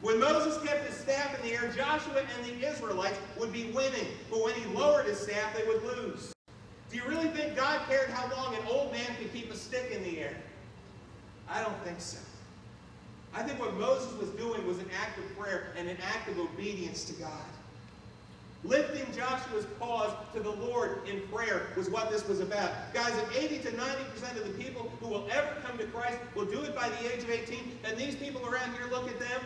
When Moses kept his staff in the air, Joshua and the Israelites would be winning. But when he lowered his staff, they would lose. Do you really think God cared how long an old man could keep a stick in the air? I don't think so. I think what Moses was doing was an act of prayer and an act of obedience to God. Lifting Joshua's cause to the Lord in prayer was what this was about. Guys, if 80 to 90% of the people who will ever come to Christ will do it by the age of 18, and these people around here, look at them,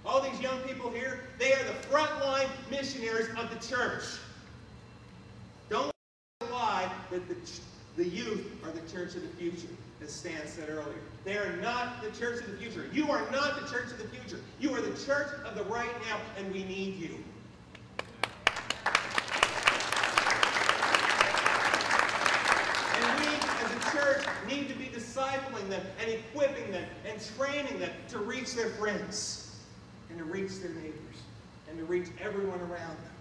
all these young people here, they are the frontline missionaries of the church. Don't lie that the youth are the church of the future, as Stan said earlier. They are not the church of the future. You are not the church of the future. You are the church of the right now, and we need you. And we, as a church, need to be discipling them and equipping them and training them to reach their friends and to reach their neighbors and to reach everyone around them.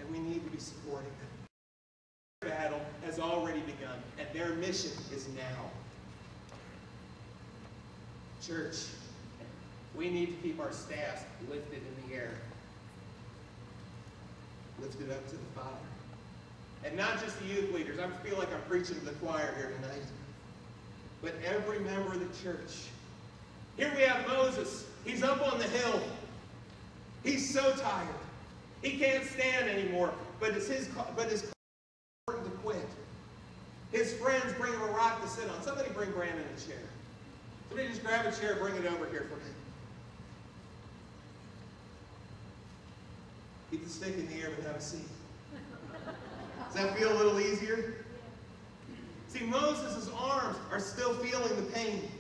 And we need to be supporting them. Their battle has already begun, and their mission is now. Church, we need to keep our staffs lifted in the air. Lifted up to the Father. And not just the youth leaders. I feel like I'm preaching to the choir here tonight. But every member of the church. Here we have Moses. He's up on the hill. He's so tired. He can't stand anymore. But it's important to quit. His friends bring him a rock to sit on. Somebody bring Brandon a chair. Somebody just grab a chair and bring it over here for me. Keep the stick in the air but have a seat. Does that feel a little easier? See, Moses' arms are still feeling the pain.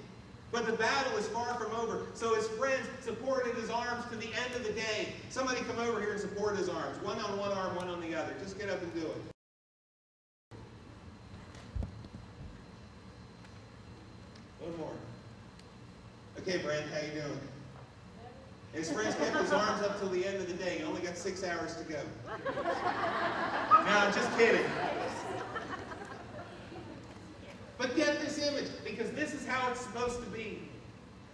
But the battle is far from over. So his friends supported his arms to the end of the day. Somebody come over here and support his arms. One on one arm, one on the other. Just get up and do it. One more. Okay, Brandon, how you doing? His friends kept his arms up till the end of the day. He only got 6 hours to go. No, I'm just kidding. But get this image, because this is how it's supposed to be.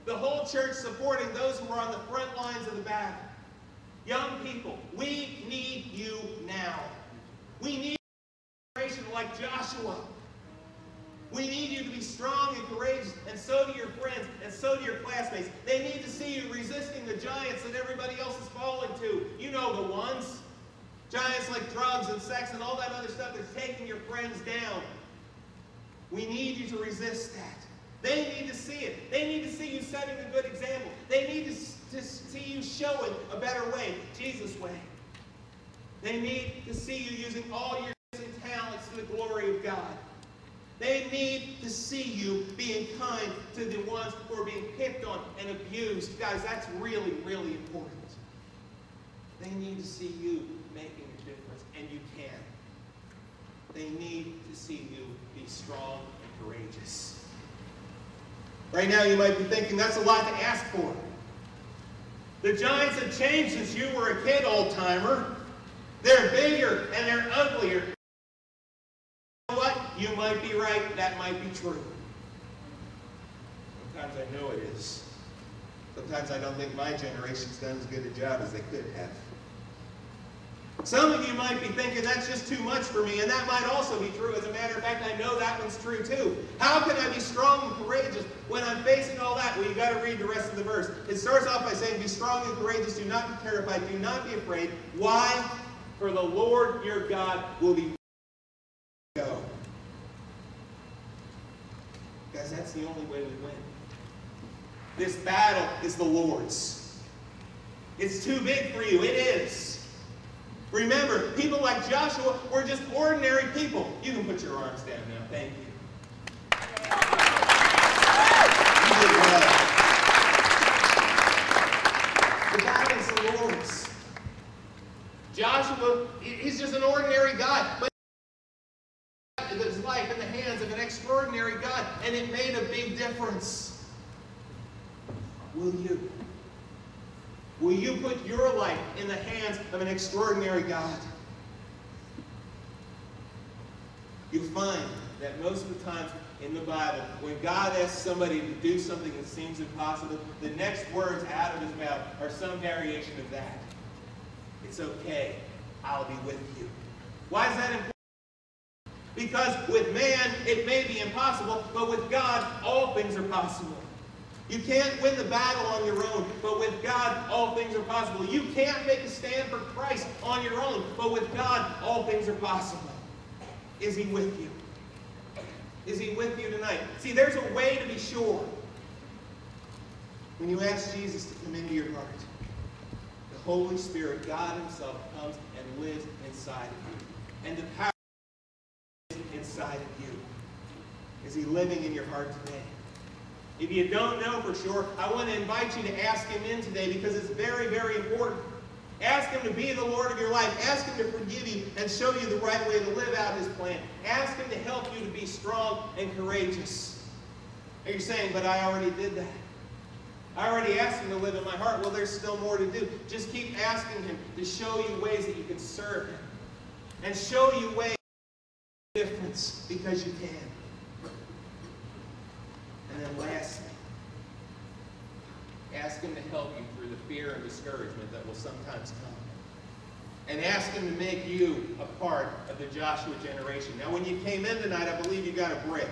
The whole church supporting those who are on the front lines of the battle. Young people, we need you now. We need a generation like Joshua. We need you to be strong and courageous, and so do your friends, and so do your classmates. They need to see you resisting the giants that everybody else is falling to. You know the ones. Giants like drugs and sex and all that other stuff that's taking your friends down. We need you to resist that. They need to see it. They need to see you setting a good example. They need to see you showing a better way, Jesus' way. They need to see you using all your gifts and talents to the glory of God. They need to see you being kind to the ones who are being picked on and abused. Guys, that's really, really important. They need to see you making a difference, and you can. They need to see you be strong and courageous. Right now you might be thinking, that's a lot to ask for. The giants have changed since you were a kid, old-timer. They're bigger and they're uglier. You know what? You might be right. That might be true. Sometimes I know it is. Sometimes I don't think my generation's done as good a job as they could have. Some of you might be thinking, that's just too much for me, and that might also be true. As a matter of fact, I know that one's true too. How can I be strong and courageous when I'm facing all that? Well, you've got to read the rest of the verse. It starts off by saying, be strong and courageous, do not be terrified, do not be afraid. Why? For the Lord your God will be with you. Go. Guys, that's the only way we win. This battle is the Lord's. It's too big for you. It is. Remember, people like Joshua were just ordinary people. You can put your arms down now. Thank you. You did well. The battle's the Lord's. Joshua, he's just an ordinary guy. But he put his life in the hands of an extraordinary God, and it made a big difference. Will you? Will you put your life in the hands of an extraordinary God? You'll find that most of the times in the Bible, when God asks somebody to do something that seems impossible, the next words out of his mouth are some variation of that. It's okay. I'll be with you. Why is that important? Because with man, it may be impossible, but with God, all things are possible. You can't win the battle on your own, but with God, all things are possible. You can't make a stand for Christ on your own, but with God, all things are possible. Is he with you? Is he with you tonight? See, there's a way to be sure. When you ask Jesus to come into your heart, the Holy Spirit, God himself, comes and lives inside of you. And the power is inside of you. Is he living in your heart today? If you don't know for sure, I want to invite you to ask him in today because it's very, very important. Ask him to be the Lord of your life. Ask him to forgive you and show you the right way to live out his plan. Ask him to help you to be strong and courageous. Are you saying, but I already did that? I already asked him to live in my heart. Well, there's still more to do. Just keep asking him to show you ways that you can serve him. And show you ways to make a difference because you can. And then lastly, ask him to help you through the fear and discouragement that will sometimes come. And ask him to make you a part of the Joshua generation. Now, when you came in tonight, I believe you got a brick.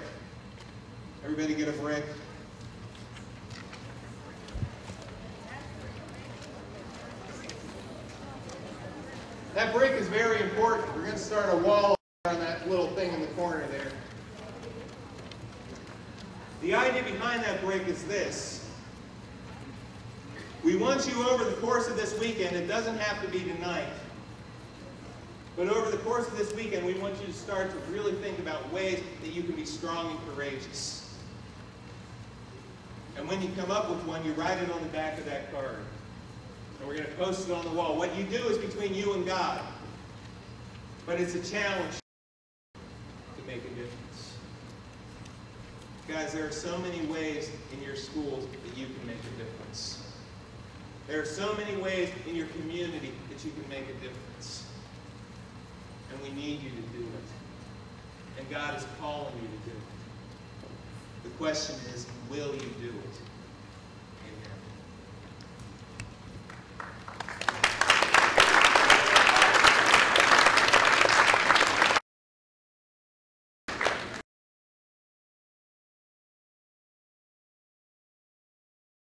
Everybody get a brick? That brick is very important. We're going to start a wall on that little thing in the corner there. The idea behind that brick is this. We want you over the course of this weekend, it doesn't have to be tonight, but over the course of this weekend, we want you to start to really think about ways that you can be strong and courageous. And when you come up with one, you write it on the back of that card. And we're going to post it on the wall. What you do is between you and God, but it's a challenge to make a difference. Guys, there are so many ways in your schools that you can make a difference. There are so many ways in your community that you can make a difference. And we need you to do it. And God is calling you to do it. The question is, will you do it?